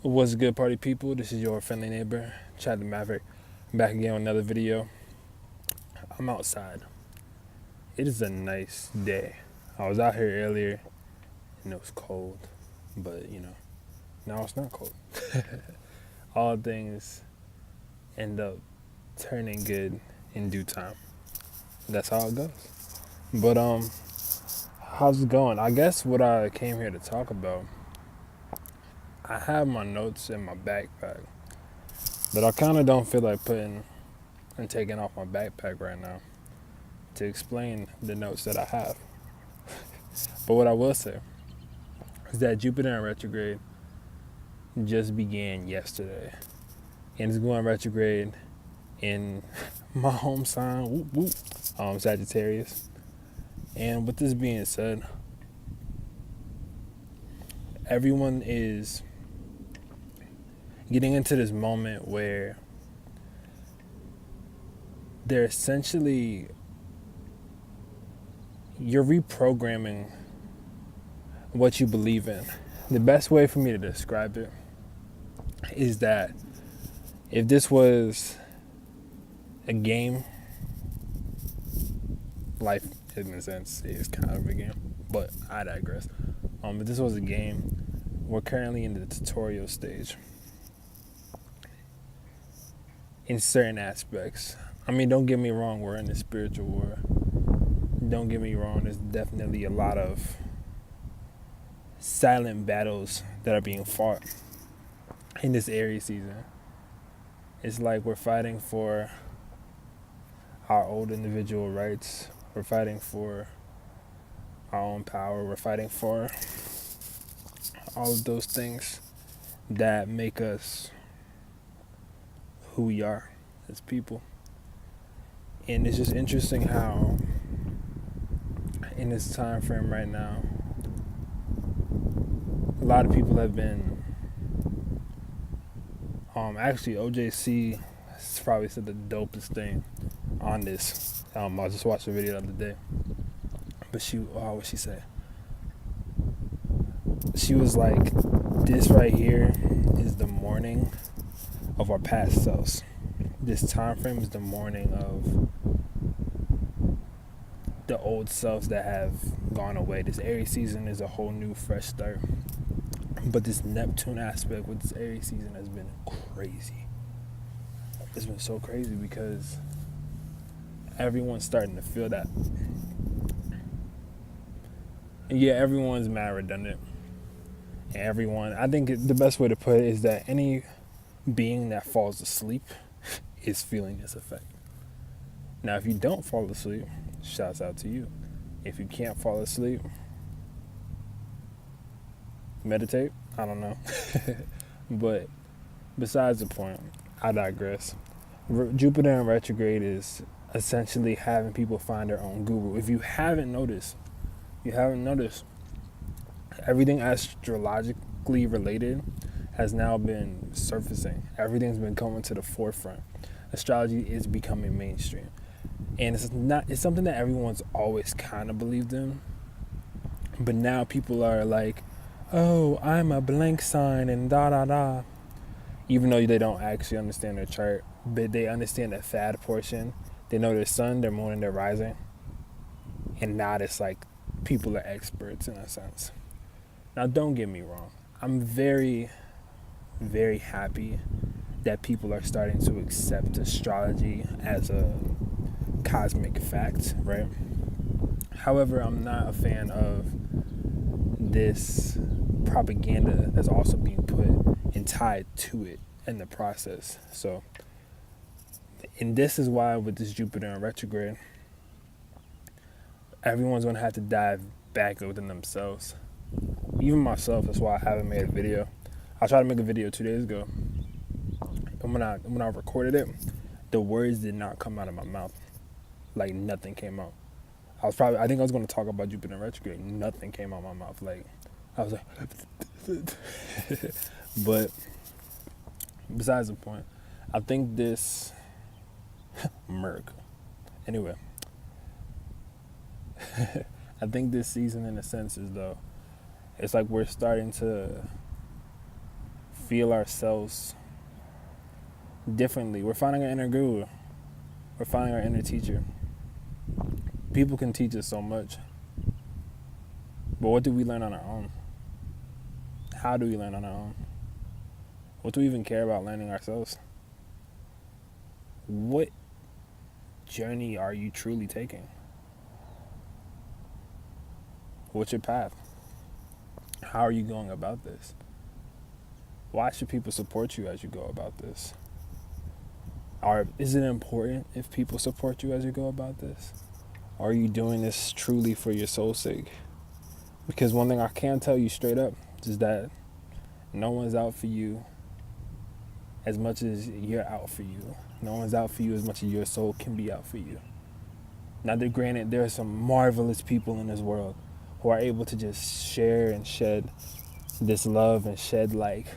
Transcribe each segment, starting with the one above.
What's good, party people? This is your friendly neighbor, Maverick, back again with another video. I'm outside. It is a nice day. I was out here earlier and it was cold, but now it's not cold. All things end up turning good in due time. That's how it goes. But how's it going? I guess what I came here to talk about, I have my notes in my backpack, but I kind of don't feel like putting and taking off my backpack right now to explain the notes that I have. But what I will say is that Jupiter in retrograde just began yesterday, and it's going retrograde in my home sign, Sagittarius. And with this being said, everyone is getting into this moment where they're essentially, you're reprogramming what you believe in. The best way for me to describe it is that if this was a game, life in a sense is kind of a game, but I digress. If this was a game, we're currently in the tutorial stage in certain aspects. I mean, don't get me wrong, we're in the spiritual war. Don't get me wrong, there's definitely a lot of silent battles that are being fought in this Aries season. It's like we're fighting for our old individual rights. We're fighting for our own power. We're fighting for all of those things that make us who we are as people. And it's just interesting how in this time frame right now, a lot of people have been actually OJC has probably said the dopest thing on this. I just watched a video the other day, but what she say? She was like, this right here is the morning of our past selves. This time frame is the morning of the old selves that have gone away. This Aries season is a whole new fresh start. But this Neptune aspect with this Aries season has been crazy. It's been so crazy because everyone's starting to feel that. And yeah, everyone's mad redundant. And I think the best way to put it is that any being that falls asleep is feeling this effect. Now, if you don't fall asleep, shouts out to you. If you can't fall asleep, meditate. I don't know. But besides the point, I digress. Jupiter in retrograde is essentially having people find their own guru. If you haven't noticed, everything astrologically related has now been surfacing. Everything's been coming to the forefront. Astrology is becoming mainstream. And it's something that everyone's always kind of believed in. But now people are like, oh, I'm a blank sign and da. Even though they don't actually understand their chart, but they understand the fad portion. They know their sun, their moon, and their rising. And now it's like people are experts in a sense. Now, don't get me wrong. I'm very, very happy that people are starting to accept astrology as a cosmic fact, right? However, I'm not a fan of this propaganda that's also being put and tied to it in the process. So, and this is why with this Jupiter in retrograde, everyone's going to have to dive back within themselves. Even myself, that's why I haven't made a video. I tried to make a video 2 days ago. And when I recorded it, the words did not come out of my mouth. Like nothing came out. I think I was going to talk about Jupiter in retrograde. Nothing came out of my mouth. Like, I was like, but besides the point, I think this Merc. Anyway, I think this season, in a sense, is though, it's like we're starting to feel ourselves differently. We're finding our inner guru. We're finding our inner teacher. People can teach us so much. But what do we learn on our own? How do we learn on our own? What do we even care about learning ourselves? What journey are you truly taking? What's your path? How are you going about this? Why should people support you as you go about this? Or is it important if people support you as you go about this? Are you doing this truly for your soul's sake? Because one thing I can tell you straight up is that no one's out for you as much as you're out for you. No one's out for you as much as your soul can be out for you. Now, granted, there are some marvelous people in this world who are able to just share and shed this love and shed, like,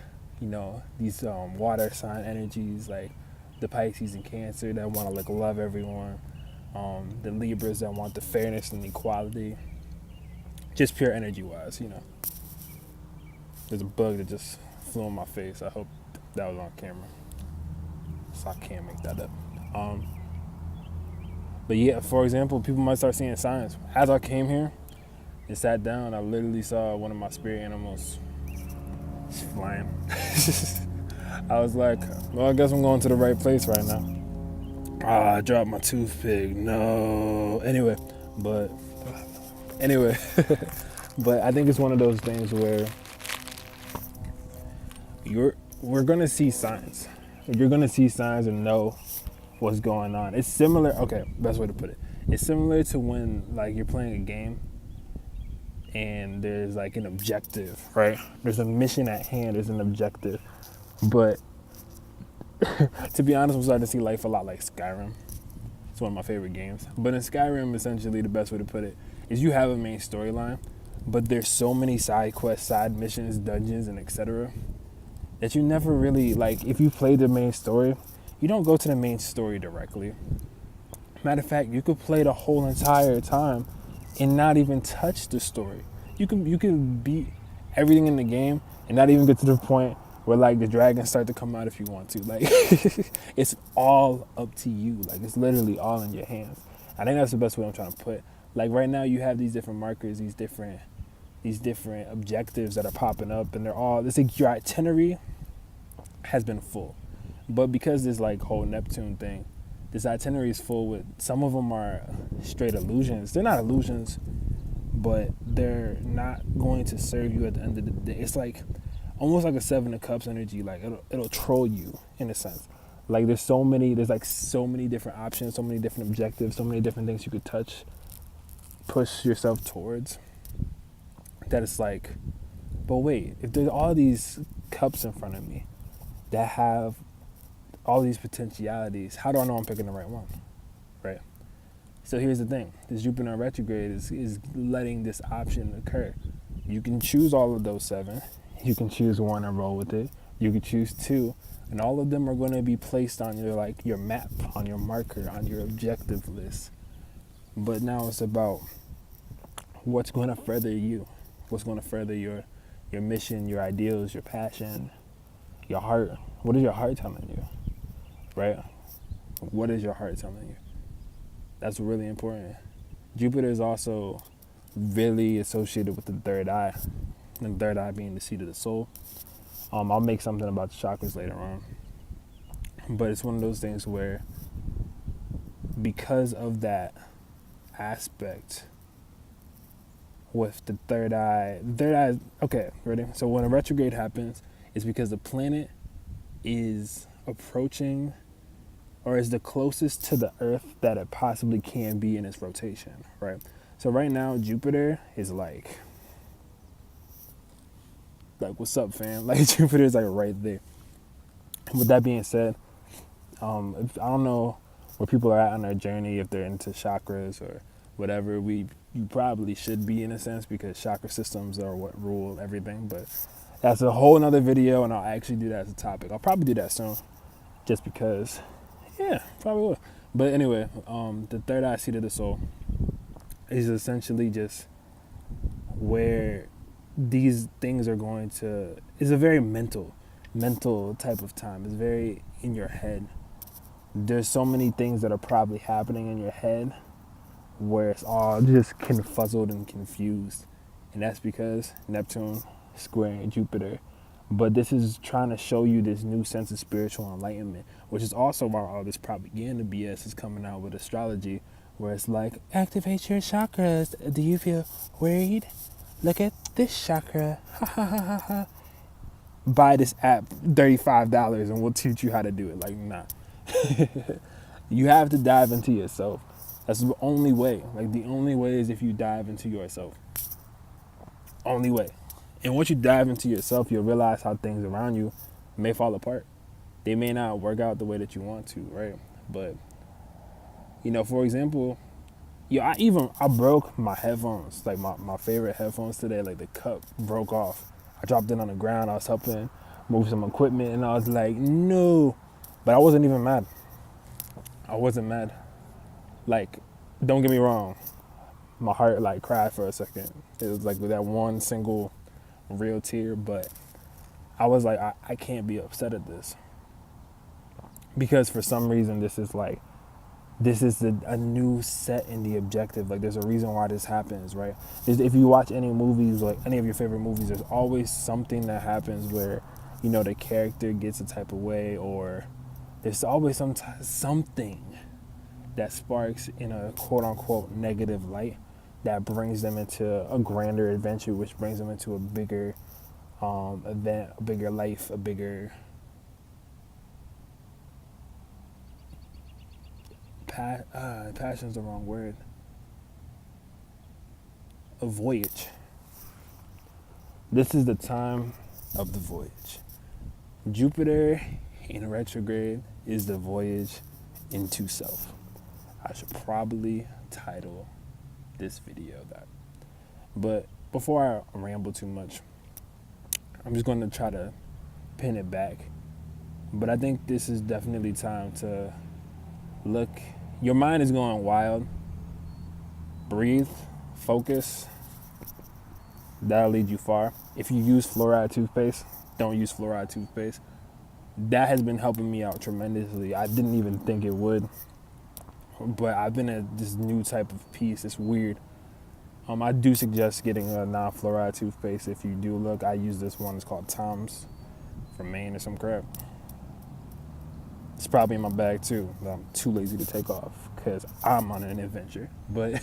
you know, these water sign energies, like the Pisces and Cancer that want to, like, love everyone, the Libras that want the fairness and equality, just pure energy wise, you know. There's a bug that just flew in my face. I hope that was on camera, so I can't make that up. But yeah, for example, people might start seeing signs. As I came here and sat down, I literally saw one of my spirit animals flying. I was like, well, I guess I'm going to the right place right now. I dropped my toothpick. No. Anyway, but I think it's one of those things where we're gonna see signs. You're gonna see signs and know what's going on. It's similar. Okay, best way to put it. It's similar to when, like, you're playing a game and there's, like, an objective, right? There's a mission at hand. There's an objective, but to be honest, I'm starting to see life a lot like Skyrim. It's one of my favorite games. But in Skyrim, essentially, the best way to put it is you have a main storyline, but there's so many side quests, side missions, dungeons, and etc. that you never really, like, if you play the main story, you don't go to the main story directly. Matter of fact, you could play the whole entire time and not even touch the story. You can beat everything in the game and not even get to the point where, like, the dragons start to come out if you want to. Like, it's all up to you. Like, it's literally all in your hands. I think that's the best way I'm trying to put. Like, right now you have these different markers, these different objectives that are popping up, and they're all, it's like your itinerary has been full. But because this, like, whole Neptune thing, this itinerary is full with, some of them are straight illusions. They're not illusions, but they're not going to serve you at the end of the day. It's like almost like a Seven of Cups energy. Like, it'll troll you in a sense. Like, there's so many different options, so many different objectives, so many different things you could touch, push yourself towards, that it's like, but wait, if there's all these cups in front of me that have all these potentialities, how do I know I'm picking the right one, right? So here's the thing. This Jupiter retrograde is letting this option occur. You can choose all of those 7. You can choose 1 and roll with it. You can choose 2. And all of them are going to be placed on your, like, your map, on your marker, on your objective list. But now it's about what's going to further you. What's going to further your mission, your ideals, your passion, your heart. What is your heart telling you, right? What is your heart telling you? That's really important. Jupiter is also really associated with the third eye, and the third eye being the seat of the soul. I'll make something about the chakras later on. But it's one of those things where, because of that aspect with the third eye, okay, ready? So when a retrograde happens, it's because the planet is approaching, or is the closest to the Earth that it possibly can be in its rotation, right? So right now, Jupiter is like, what's up, fam? Like, Jupiter is, like, right there. With that being said, I don't know where people are at on their journey, if they're into chakras or whatever. You probably should be, in a sense, because chakra systems are what rule everything. But that's a whole nother video, and I'll actually do that as a topic. I'll probably do that soon, just because, yeah, probably will. But anyway, the third eye, seat of the soul, is essentially just where these things are going to, is a very mental. mental type of time. It's very in your head. There's so many things that are probably happening in your head where it's all just confuzzled and confused. And that's because Neptune squaring Jupiter. But this is trying to show you this new sense of spiritual enlightenment, which is also why all this propaganda BS is coming out with astrology, where it's like, activate your chakras. Do you feel worried? Look at this chakra. Ha ha ha ha ha. Buy this app, $35, and we'll teach you how to do it. Like, nah. You have to dive into yourself. That's the only way. Like, the only way is if you dive into yourself. Only way. And once you dive into yourself, you'll realize how things around you may fall apart. They may not work out the way that you want to, right? But, you know, for example, I broke my headphones, like my favorite headphones today. Like, the cup broke off. I dropped it on the ground. I was helping move some equipment, and I was like, no. But I wasn't even mad. I wasn't mad. Like, don't get me wrong. My heart, like, cried for a second. It was like with that one single real tear. But I was like, I can't be upset at this. Because for some reason, this is a new set in the objective. Like, there's a reason why this happens, right? If you watch any movies, like any of your favorite movies, there's always something that happens where, you know, the character gets a type of way, or there's always something that sparks in a quote-unquote negative light that brings them into a grander adventure, which brings them into a bigger event, a bigger life, a bigger passion's the wrong word. A voyage. This is the time of the voyage. Jupiter in retrograde is the voyage into self. I should probably title this video that. But before I ramble too much, I'm just going to try to pin it back. But I think this is definitely time to look. Your mind is going wild. Breathe, focus. That'll lead you far. If you use fluoride toothpaste, don't use fluoride toothpaste. That has been helping me out tremendously. I didn't even think it would. But I've been at this new type of peace. It's weird. I do suggest getting a non-fluoride toothpaste. If you do look, I use this one. It's called Tom's from Maine or some crap. It's probably in my bag too, but I'm too lazy to take off because I'm on an adventure. But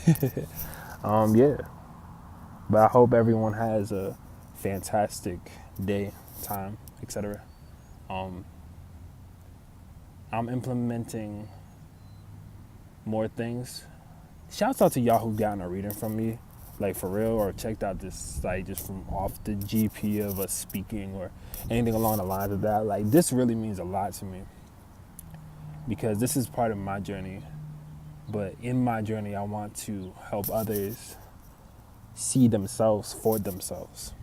yeah. But I hope everyone has a fantastic day, time, etc. I'm implementing more things. Shouts out to y'all who gotten a reading from me, like for real, or checked out this site just from off the GP of us speaking or anything along the lines of that. Like, this really means a lot to me because this is part of my journey. But in my journey, I want to help others see themselves for themselves.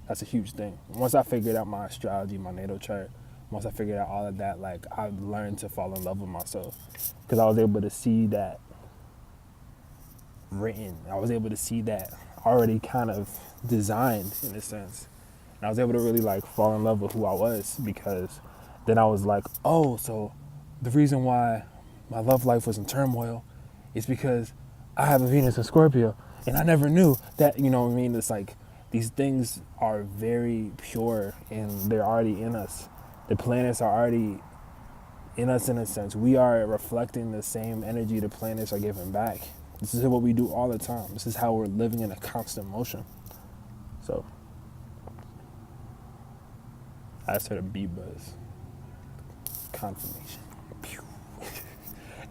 That's a huge thing. Once I figured out my astrology, my natal chart, once I figured out all of that, like, I learned to fall in love with myself because I was able to see that written. I was able to see that already kind of designed in a sense. And I was able to really like fall in love with who I was because then I was like, oh, so the reason why my love life was in turmoil is because I have a Venus in Scorpio. And I never knew that, you know what I mean? It's like these things are very pure and they're already in us. The planets are already in us in a sense. We are reflecting the same energy the planets are giving back. This is what we do all the time. This is how we're living in a constant motion. So, as for the B-Buzz. Confirmation. Pew.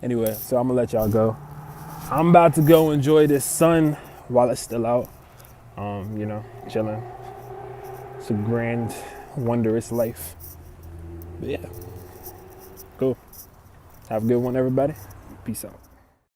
Anyway, so I'm going to let y'all go. I'm about to go enjoy this sun while it's still out. You know, chilling. It's a grand, wondrous life. But yeah, cool. Have a good one, everybody. Peace out.